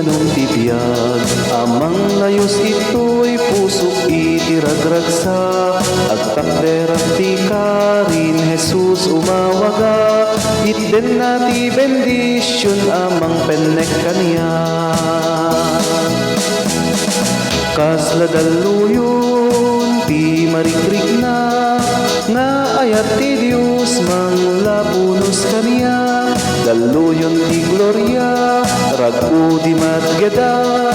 ganun tibiyag. Amang layos ito'y pusok itiragragsa. Agtakderang ti ka rin Jesus umawaga. Itden na ti bendisyon amang penek kaniya. Kasla daluyon ti marikrik na nga ayat ti Diyos manglapunos kaniya. Daluyon ti gloria ragu di matgedan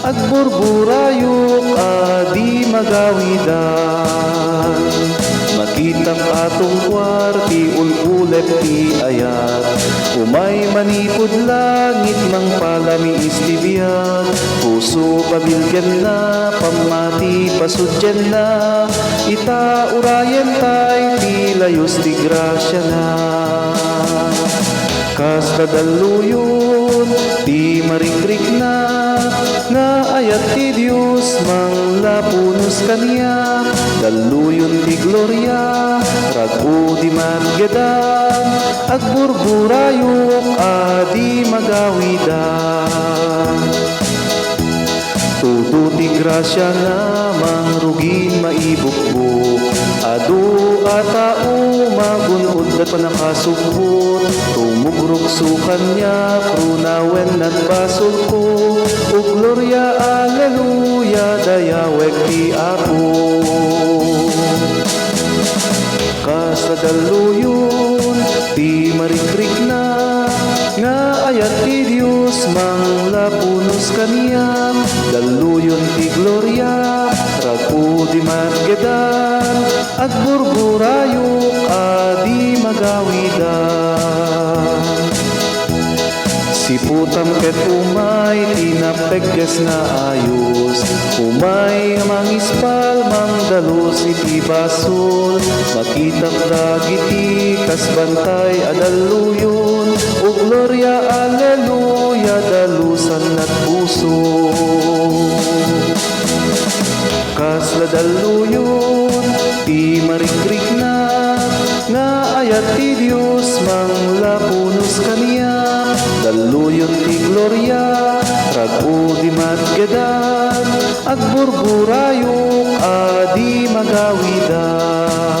agburburayok adi magawidan. Makitang atong kwarti ululep ti ayat. Umay manipod langit mang palami istibiyag. Puso pabilgen na pamati pasudyan na. Ita urayan tay ti layos ti grasya na. Kasla daluyon ti marikrik na nga ayat ti Diyos manglapunos kaniya. Daluyon ti gloria ragu di matgedan agburburayok adi magawidan. Tudo ti grasya nga mangrugin maibukbuk. Adu atao magunod at panakasubot. Tumugruksukan niya prunawen at basol ko. O gloria aleluya dayawek ti Apo. Kasla daluyon ti marikrik na nga ayat ti Diyos manglapunos kaniya. Daluyon ti gloria ragu di matgedan agburburayok adi magawidan. Siputam ket umay tinapekes na ayos. Umay mangispal mangdalos iti basol. Makitak dagiti kasbantay adaluyon. O gloria aleluya dalusan at puso. Kasla daluyon ti marikrik na nga ayat ti Diyos manglapunos kaniya. Daluyon ti gloria ragu di matgedan agburburayok adi magawidan.